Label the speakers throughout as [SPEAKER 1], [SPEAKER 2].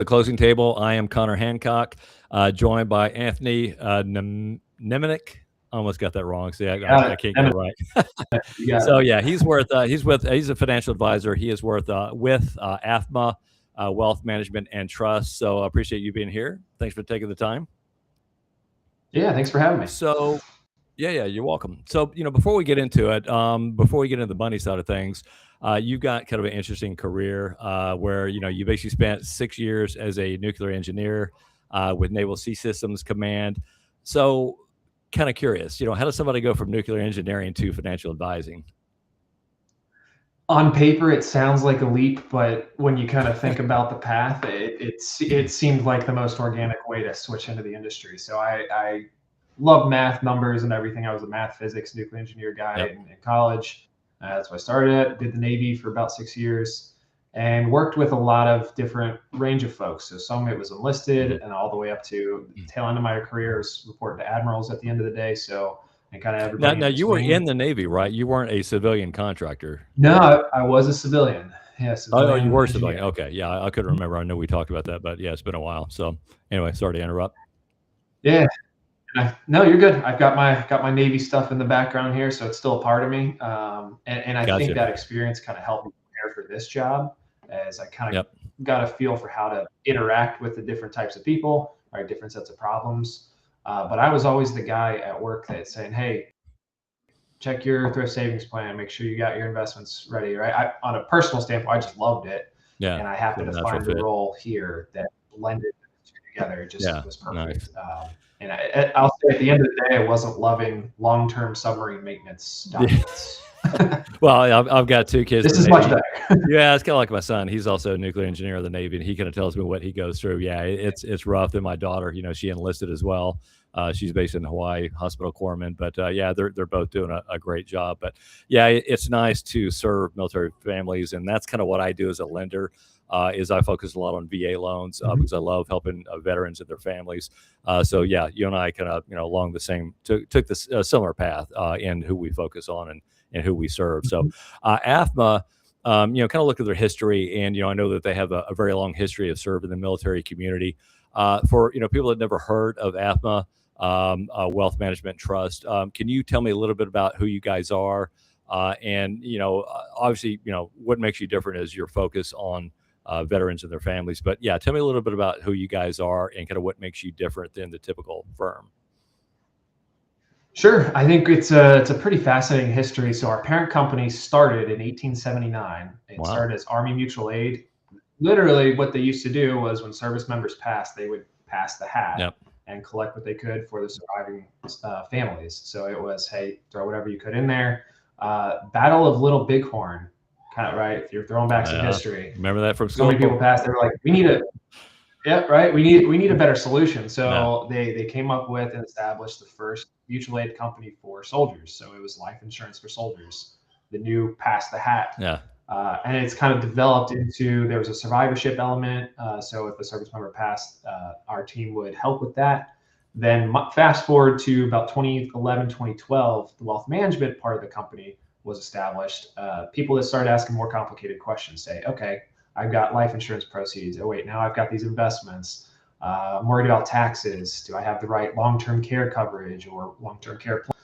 [SPEAKER 1] The Closing Table. I am Connor Hancock, joined by Anthony Nemenick. I almost got that wrong. See, I can't get it right. So yeah, he's a financial advisor. He is with AFMA Wealth Management and Trust. So I appreciate you being here. Thanks for taking the time.
[SPEAKER 2] Yeah, thanks for having me.
[SPEAKER 1] So yeah, you're welcome. So, before we get into it, before we get into the money side of things, you've got kind of an interesting career where, you basically spent 6 years as a nuclear engineer with Naval Sea Systems Command. So, kind of curious, how does somebody go from nuclear engineering to financial advising?
[SPEAKER 2] On paper, it sounds like a leap, but when you kind of think about the path, it seemed like the most organic way to switch into the industry. So I love math, numbers, and everything. I was a math, physics, nuclear engineer guy in college. That's what I started at. Did the Navy for about 6 years, and worked with a lot of different range of folks. So some of it was enlisted, and all the way up to the tail end of my career was reporting to admirals at the end of the day. So and kind of everybody
[SPEAKER 1] Now
[SPEAKER 2] in
[SPEAKER 1] you were
[SPEAKER 2] between.
[SPEAKER 1] in the Navy, right? You weren't a civilian contractor.
[SPEAKER 2] No, I was a civilian. Yeah,
[SPEAKER 1] Oh, you
[SPEAKER 2] civilian
[SPEAKER 1] were civilian.
[SPEAKER 2] engineer.
[SPEAKER 1] Okay, yeah, I couldn't remember. I know we talked about that, but yeah, it's been a while. So anyway, sorry to interrupt.
[SPEAKER 2] Yeah, no, you're good. I've got my Navy stuff in the background here, so it's still a part of me. And I think
[SPEAKER 1] Gotcha.
[SPEAKER 2] that experience kind of helped me prepare for this job, as I kind of
[SPEAKER 1] Yep.
[SPEAKER 2] got a feel for how to interact with the different types of people, right, different sets of problems. But I was always the guy at work that's saying, "Hey, check your thrift savings plan. Make sure you got your investments ready." Right. On a personal standpoint, I just loved it,
[SPEAKER 1] Yeah.
[SPEAKER 2] and I
[SPEAKER 1] So
[SPEAKER 2] happened to
[SPEAKER 1] natural
[SPEAKER 2] find a
[SPEAKER 1] fit.
[SPEAKER 2] role here that blended the two together. It just
[SPEAKER 1] Yeah.
[SPEAKER 2] was
[SPEAKER 1] Nice.
[SPEAKER 2] perfect. And I'll say at the end of the day, I wasn't loving long-term submarine maintenance
[SPEAKER 1] Yeah.
[SPEAKER 2] documents.
[SPEAKER 1] Well, I've got two kids
[SPEAKER 2] This
[SPEAKER 1] in the
[SPEAKER 2] is much
[SPEAKER 1] Navy.
[SPEAKER 2] better.
[SPEAKER 1] Yeah, it's kind of like my son. He's also a nuclear engineer of the Navy, and he kind of tells me what he goes through. Yeah, it's rough. And my daughter, she enlisted as well. She's based in Hawaii, hospital corpsman. But yeah, they're both doing a great job. But yeah, it's nice to serve military families, and that's kind of what I do as a lender. Is I focus a lot on VA loans because I love helping veterans and their families. So yeah, you and I kind of along the same took this similar path in who we focus on and who we serve. So AFMA. Kind of look at their history, and I know that they have a very long history of serving the military community. For people that never heard of AFMA, Wealth Management Trust, can you tell me a little bit about who you guys are? And obviously, what makes you different is your focus on veterans and their families. But yeah, tell me a little bit about who you guys are and kind of what makes you different than the typical firm.
[SPEAKER 2] Sure. I think it's a pretty fascinating history. So our parent company started in 1879. It
[SPEAKER 1] Wow.
[SPEAKER 2] started as Army Mutual Aid. Literally, what they used to do was when service members passed, they would pass the hat
[SPEAKER 1] Yep.
[SPEAKER 2] and collect what they could for the surviving families. So it was, hey, throw whatever you could in there. Battle of Little Bighorn, kind of right. If you're throwing back some history,
[SPEAKER 1] Remember that from
[SPEAKER 2] so
[SPEAKER 1] school?
[SPEAKER 2] many people passed. They were like, we need a yeah, right. We need a better solution.
[SPEAKER 1] Yeah.
[SPEAKER 2] So they came up with and established the first mutual aid company for soldiers. So it was life insurance for soldiers. The new pass the hat.
[SPEAKER 1] Yeah.
[SPEAKER 2] And it's kind of developed into there was a survivorship element. So if a service member passed, our team would help with that. Then fast forward to about 2011, 2012, the wealth management part of the company was established. People that started asking more complicated questions say, okay, I've got life insurance proceeds. Oh, wait, now I've got these investments. I'm worried about taxes. Do I have the right long-term care coverage or long-term care plan?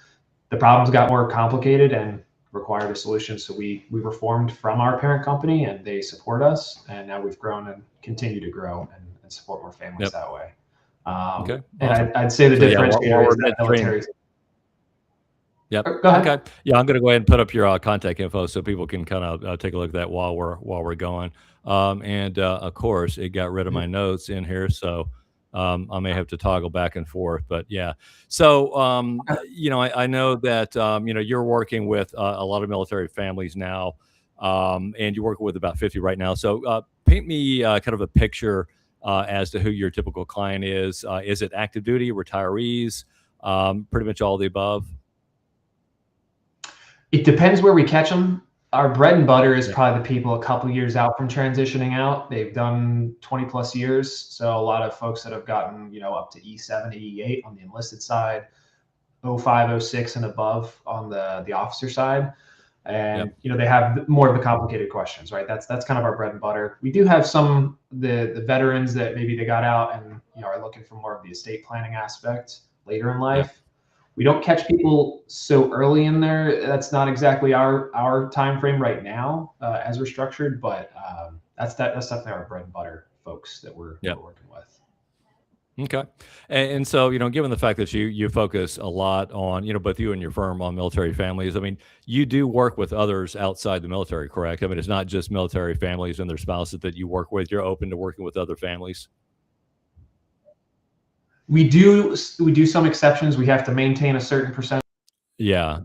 [SPEAKER 2] The problems got more complicated and required a solution. So we were formed from our parent company, and they support us. And now we've grown and continue to grow and support more families that way.
[SPEAKER 1] Okay.
[SPEAKER 2] And
[SPEAKER 1] Awesome.
[SPEAKER 2] I'd say the
[SPEAKER 1] So yeah, while
[SPEAKER 2] differentiator
[SPEAKER 1] we're
[SPEAKER 2] is that
[SPEAKER 1] midstream.
[SPEAKER 2] military.
[SPEAKER 1] Yep.
[SPEAKER 2] Go ahead.
[SPEAKER 1] Okay. Yeah, I'm going to go ahead and put up your contact info so people can kind of take a look at that while we're going. And of course, it got rid of my notes in here, so I may have to toggle back and forth. But yeah, so I know that you're working with a lot of military families now, and you're working with about 50 right now. So paint me kind of a picture as to who your typical client is. Is it active duty, retirees, pretty much all the above?
[SPEAKER 2] It depends where we catch them. Our bread and butter is probably the people a couple years out from transitioning out. They've done 20 plus years. So a lot of folks that have gotten, up to E7, E8 on the enlisted side, 05, 06 and above on the officer side.
[SPEAKER 1] Yep.
[SPEAKER 2] and they have more of the complicated questions, right? That's kind of our bread and butter. We do have some the veterans that maybe they got out and are looking for more of the estate planning aspect later in
[SPEAKER 1] Yep.
[SPEAKER 2] life. We don't catch people so early in there. That's not exactly our time frame right now as we're structured, but that's definitely our bread and butter folks that we're
[SPEAKER 1] Yep.
[SPEAKER 2] working with.
[SPEAKER 1] Okay. And so, given the fact that you focus a lot on, both you and your firm on military families, I mean, you do work with others outside the military, correct? I mean, it's not just military families and their spouses that you work with. You're open to working with other families.
[SPEAKER 2] We do some exceptions. We have to maintain a certain percentage
[SPEAKER 1] Yeah.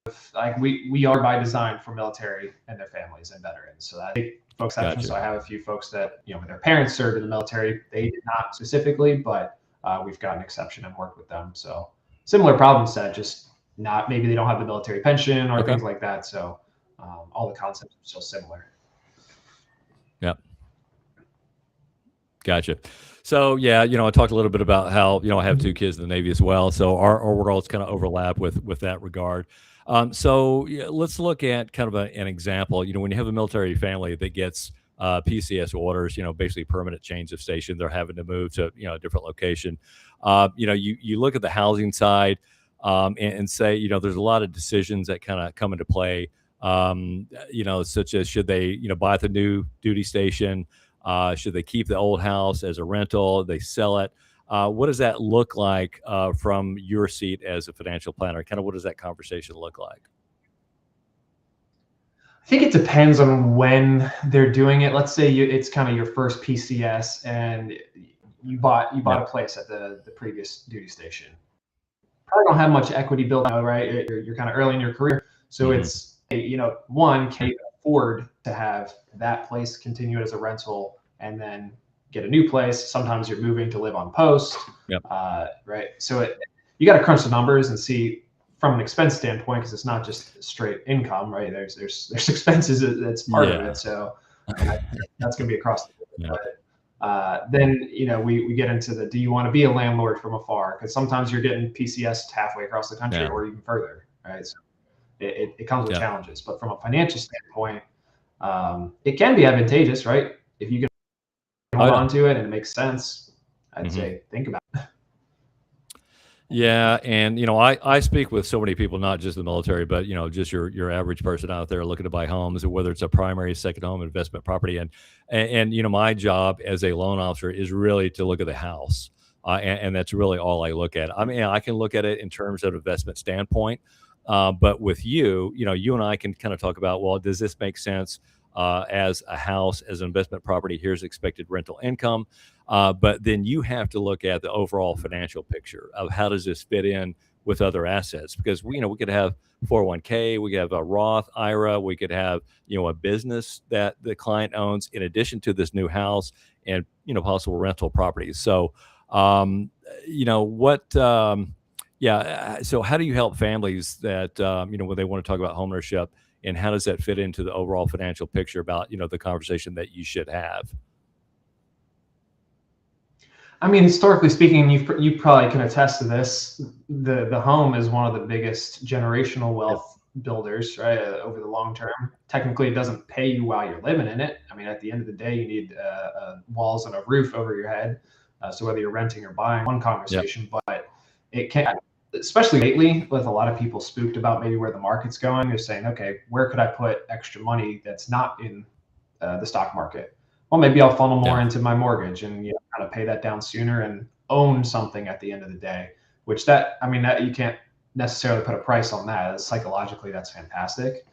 [SPEAKER 2] of, like, we are by design for military and their families and veterans. So that take folks exceptions. So
[SPEAKER 1] Gotcha.
[SPEAKER 2] I have a few folks that their parents served in the military. They did not specifically, but we've got an exception and worked with them. So similar problem set, just not, maybe they don't have the military pension or
[SPEAKER 1] Okay.
[SPEAKER 2] things like that. So all the concepts are still similar.
[SPEAKER 1] Yep. Gotcha. So yeah, I talked a little bit about how I have two kids in the Navy as well, so our worlds kind of overlap with that regard. So yeah, let's look at kind of an example. When you have a military family that gets PCS orders, basically permanent change of station, they're having to move to a different location. You look at the housing side and say there's a lot of decisions that kind of come into play. Such as should they buy the new duty station. Should they keep the old house as a rental? They sell it. What does that look like from your seat as a financial planner? Kind of what does that conversation look like?
[SPEAKER 2] I think it depends on when they're doing it. Let's say it's kind of your first PCS and you bought
[SPEAKER 1] Yep.
[SPEAKER 2] a place at the previous duty station. Probably don't have much equity built out, right? You're kind of early in your career, so
[SPEAKER 1] Hmm.
[SPEAKER 2] it's one, can you afford to have that place continue as a rental and then get a new place? Sometimes you're moving to live on post,
[SPEAKER 1] Yep.
[SPEAKER 2] right? So you got to crunch the numbers and see from an expense standpoint, because it's not just straight income, right? There's expenses that's part of
[SPEAKER 1] Yeah.
[SPEAKER 2] it. So that's going to be across the board.
[SPEAKER 1] Yeah.
[SPEAKER 2] Then we get into do you want to be a landlord from afar? Because sometimes you're getting PCS halfway across the country
[SPEAKER 1] Yeah.
[SPEAKER 2] or even further, right? So it comes with
[SPEAKER 1] Yeah.
[SPEAKER 2] challenges. But from a financial standpoint, it can be advantageous, right? If you can
[SPEAKER 1] Oh,
[SPEAKER 2] hold
[SPEAKER 1] yeah.
[SPEAKER 2] on to it and it makes sense, I'd
[SPEAKER 1] Hmm.
[SPEAKER 2] say think about it.
[SPEAKER 1] Yeah, and I speak with so many people, not just the military, but just your average person out there looking to buy homes, whether it's a primary, second home, investment property, and my job as a loan officer is really to look at the house, and that's really all I look at. I mean, I can look at it in terms of investment standpoint, but with you and I can kind of talk about, well, does this make sense as a house, as an investment property? Here's expected rental income. But then you have to look at the overall financial picture of how does this fit in with other assets, because we could have 401k, we could have a Roth IRA, we could have a business that the client owns in addition to this new house and possible rental properties. So what yeah, so how do you help families that when they want to talk about homeownership, and how does that fit into the overall financial picture about the conversation that you should have?
[SPEAKER 2] I mean, historically speaking, you probably can attest to this. The home is one of the biggest generational
[SPEAKER 1] Yep.
[SPEAKER 2] wealth builders, right? Over the long term. Technically, it doesn't pay you while you're living in it. I mean, at the end of the day, you need walls and a roof over your head. So whether you're renting or buying, one
[SPEAKER 1] Yep.
[SPEAKER 2] conversation, but it can, especially lately, with a lot of people spooked about maybe where the market's going. They're saying, okay, where could I put extra money that's not in the stock market? Well, maybe I'll funnel more
[SPEAKER 1] Yeah.
[SPEAKER 2] into my mortgage and kind of pay that down sooner and own something at the end of the day. Which that you can't necessarily put a price on that. Psychologically, that's fantastic.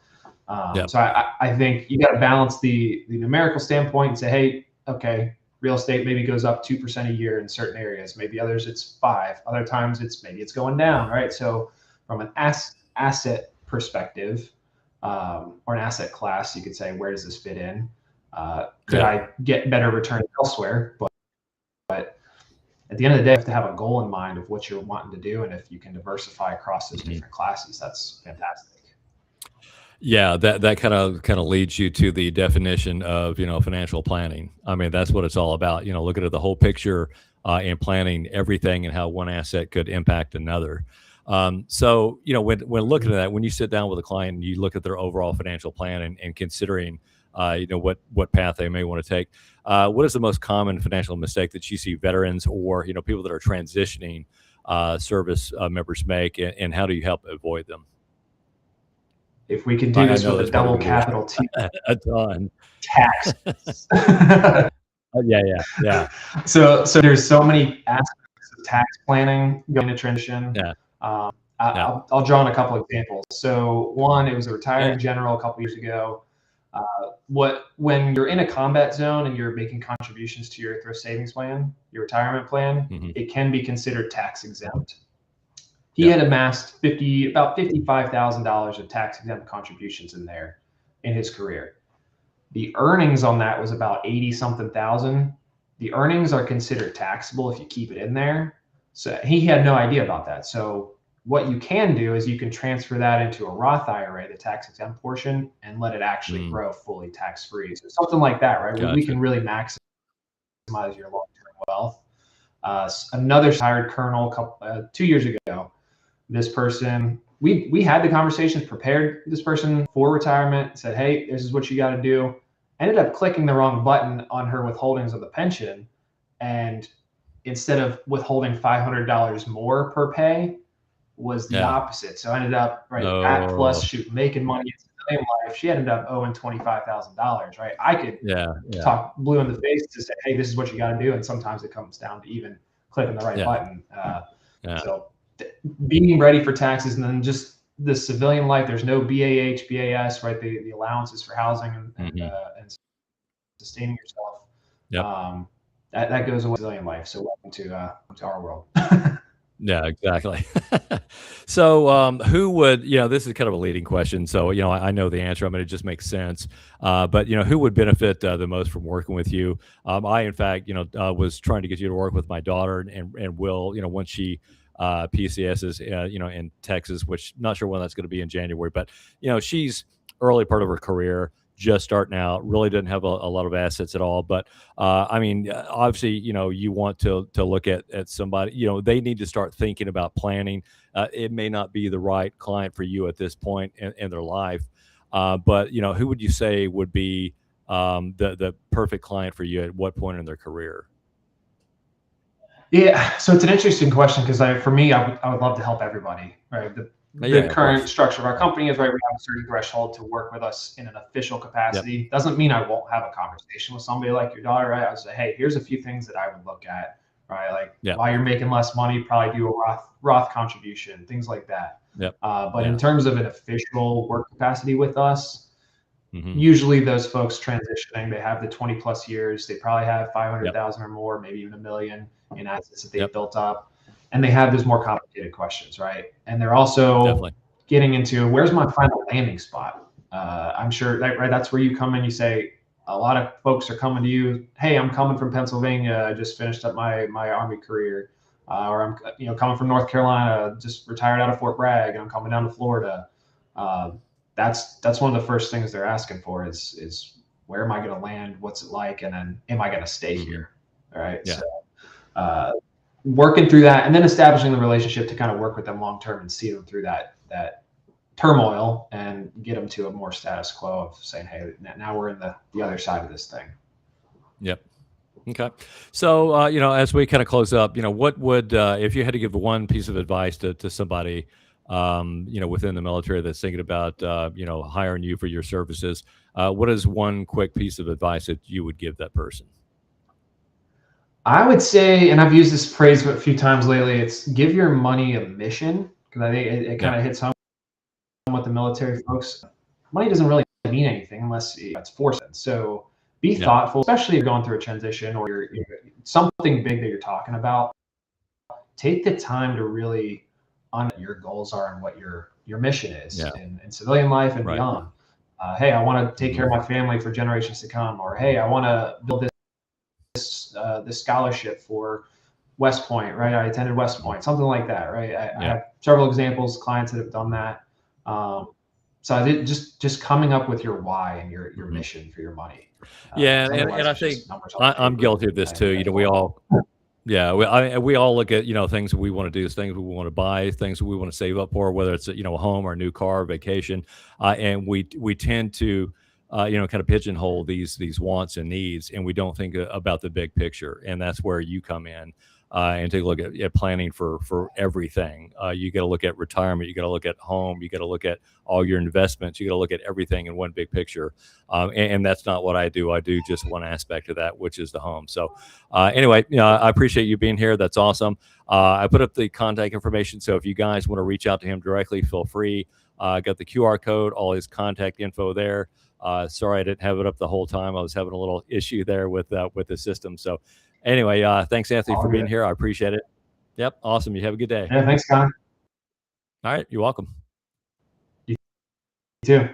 [SPEAKER 1] Yep.
[SPEAKER 2] So I think you got to balance the numerical standpoint and say, hey, okay, real estate maybe goes up 2% a year in certain areas. Maybe others it's 5. Other times it's going down, right? So from an asset perspective, or an asset class, you could say, where does this fit in? Could
[SPEAKER 1] Yeah.
[SPEAKER 2] I get better return elsewhere? But at the end of the day, you have to have a goal in mind of what you're wanting to do, and if you can diversify across those
[SPEAKER 1] Mhm.
[SPEAKER 2] different classes, that's fantastic.
[SPEAKER 1] Yeah, that kind of leads you to the definition of financial planning. I mean, that's what it's all about. Looking at the whole picture and planning everything and how one asset could impact another. So, when looking at that, when you sit down with a client and you look at their overall financial plan and considering, what path they may want to take, what is the most common financial mistake that you see veterans or, people that are transitioning service members make, and how do you help avoid them?
[SPEAKER 2] If we could do
[SPEAKER 1] I
[SPEAKER 2] this
[SPEAKER 1] know
[SPEAKER 2] with a
[SPEAKER 1] that's probably
[SPEAKER 2] double
[SPEAKER 1] going to
[SPEAKER 2] capital T,
[SPEAKER 1] be a ton.
[SPEAKER 2] taxes.
[SPEAKER 1] Yeah, yeah, yeah,
[SPEAKER 2] So there's so many aspects of tax planning going to transition.
[SPEAKER 1] yeah,
[SPEAKER 2] Um,
[SPEAKER 1] yeah,
[SPEAKER 2] I'll draw on a couple examples. So one, it was a
[SPEAKER 1] yeah.
[SPEAKER 2] retiring general a couple years ago. When you're in a combat zone and you're making contributions to your thrift savings plan, your retirement plan,
[SPEAKER 1] Hmm.
[SPEAKER 2] it can be considered tax exempt. He
[SPEAKER 1] Yep.
[SPEAKER 2] had amassed about $55,000 of tax exempt contributions in there in his career. The earnings on that was about 80 something thousand. The earnings are considered taxable if you keep it in there. So he had no idea about that. So what you can do is you can transfer that into a Roth IRA, the tax exempt portion, and let it actually
[SPEAKER 1] Mm,
[SPEAKER 2] grow fully tax free. So something like that, right? We
[SPEAKER 1] gotcha.
[SPEAKER 2] can really maximize your long term wealth. Another retired colonel 2 years ago, this person, we had the conversations, prepared this person for retirement, said, hey, this is what you got to do. Ended up clicking the wrong button on her withholdings of the pension, and instead of withholding $500 more per pay, was the
[SPEAKER 1] Yeah.
[SPEAKER 2] opposite. So I ended up that plus
[SPEAKER 1] No.
[SPEAKER 2] making money in civilian life, she ended up owing $25,000. Right, I could
[SPEAKER 1] Yeah, yeah,
[SPEAKER 2] talk blue in the face to say, hey, this is what you got to do, and sometimes it comes down to even clicking the right
[SPEAKER 1] yeah,
[SPEAKER 2] button.
[SPEAKER 1] yeah.
[SPEAKER 2] So being ready for taxes, and then just the civilian life, there's no BAH, BAS, right? The allowances for housing
[SPEAKER 1] Hmm.
[SPEAKER 2] and sustaining yourself.
[SPEAKER 1] Yep.
[SPEAKER 2] Um, that goes away in civilian life. So welcome to our world.
[SPEAKER 1] Yeah, exactly. So, who would, this is kind of a leading question. So, I know the answer. I mean, it just makes sense. But, who would benefit the most from working with you? I, in fact, was trying to get you to work with my daughter, and will, once she PCS is, in Texas, which not sure when that's going to be in January, but, she's early part of her career, just starting out, really didn't have a lot of assets at all. But I mean, obviously, you want to look at somebody. They need to start thinking about planning. It may not be the right client for you at this point in their life, but who would you say would be the perfect client for you at what point in their career?
[SPEAKER 2] Yeah, so it's an interesting question because for me, I would love to help everybody, right? The
[SPEAKER 1] Yeah, of
[SPEAKER 2] current
[SPEAKER 1] course.
[SPEAKER 2] structure of our company is, right, we have a certain threshold to work with us in an official
[SPEAKER 1] Yep.
[SPEAKER 2] capacity. Doesn't mean I won't have a conversation with somebody like your daughter, right? I would say, hey, here's a few things that I would look at, right? Like
[SPEAKER 1] Yep.
[SPEAKER 2] while you're making less money, probably do a Roth contribution, things like that.
[SPEAKER 1] Yep.
[SPEAKER 2] But in
[SPEAKER 1] Yeah.
[SPEAKER 2] terms of an official work capacity with us,
[SPEAKER 1] Hmm.
[SPEAKER 2] usually those folks transitioning, they have the 20 plus years, they probably have
[SPEAKER 1] Yep.
[SPEAKER 2] 500,000 or more, maybe even a million in assets that they've
[SPEAKER 1] Yep.
[SPEAKER 2] built up, and they have those more complicated questions, right? And they're also
[SPEAKER 1] Definitely.
[SPEAKER 2] getting into, where's my final landing spot? I'm sure that, right, that's where you come in. You say, a lot of folks are coming to you, hey, I'm coming from Pennsylvania, I just finished up my Army career, or I'm coming from North Carolina, just retired out of Fort Bragg, and I'm coming down to Florida. Uh, that's one of the first things they're asking for is where am I going to land? What's it like? And then am I going to stay
[SPEAKER 1] Hmm.
[SPEAKER 2] here? All right.
[SPEAKER 1] Yeah.
[SPEAKER 2] So uh, working through that, and then establishing the relationship to kind of work with them long term and see them through that turmoil and get them to a more status quo of saying, hey, now we're in the other side of this thing.
[SPEAKER 1] Yep. Okay. So, as we kind of close up, what would, if you had to give one piece of advice to somebody, within the military that's thinking about, hiring you for your services, what is one quick piece of advice that you would give that person?
[SPEAKER 2] I would say, and I've used this phrase a few times lately, it's give your money a mission, because I think it
[SPEAKER 1] Yeah.
[SPEAKER 2] kind of hits home with the military folks. Money doesn't really mean anything unless it's forced. So be
[SPEAKER 1] Yeah.
[SPEAKER 2] thoughtful, especially if you're going through a transition or you're something big that you're talking about. Take the time to really on your goals are and what your mission is
[SPEAKER 1] Yeah.
[SPEAKER 2] in civilian life and
[SPEAKER 1] Right.
[SPEAKER 2] beyond. Hey, I want to take care
[SPEAKER 1] Hmm.
[SPEAKER 2] of my family for generations to come, or hey, I want to build this scholarship for West Point, right? I attended West Point, something like that, right? I
[SPEAKER 1] Yeah.
[SPEAKER 2] have several examples, clients that have done that. So I did just coming up with your why and your mission for your money.
[SPEAKER 1] Yeah,
[SPEAKER 2] Because
[SPEAKER 1] and
[SPEAKER 2] otherwise
[SPEAKER 1] I
[SPEAKER 2] it's
[SPEAKER 1] think
[SPEAKER 2] just numbers on
[SPEAKER 1] I'm
[SPEAKER 2] paper
[SPEAKER 1] guilty of this
[SPEAKER 2] and
[SPEAKER 1] too.
[SPEAKER 2] you have to
[SPEAKER 1] We
[SPEAKER 2] follow.
[SPEAKER 1] all Yeah, we all look at, things that we want to do, things we want to buy, things we want to save up for, whether it's a home or a new car, vacation, and we tend to kind of pigeonhole these wants and needs, and we don't think about the big picture, and that's where you come in. And take a look at planning for everything. You got to look at retirement. You got to look at home. You got to look at all your investments. You got to look at everything in one big picture. And that's not what I do. I do just one aspect of that, which is the home. So anyway, I appreciate you being here. That's awesome. I put up the contact information, so if you guys want to reach out to him directly, feel free. I got the QR code, all his contact info there. Sorry I didn't have it up the whole time. I was having a little issue there with the system. So anyway, thanks, Anthony,
[SPEAKER 2] All
[SPEAKER 1] for being
[SPEAKER 2] good.
[SPEAKER 1] here. I appreciate it. Yep, awesome. You have a good day.
[SPEAKER 2] Yeah, thanks, Connor.
[SPEAKER 1] All right, you're welcome.
[SPEAKER 2] You too.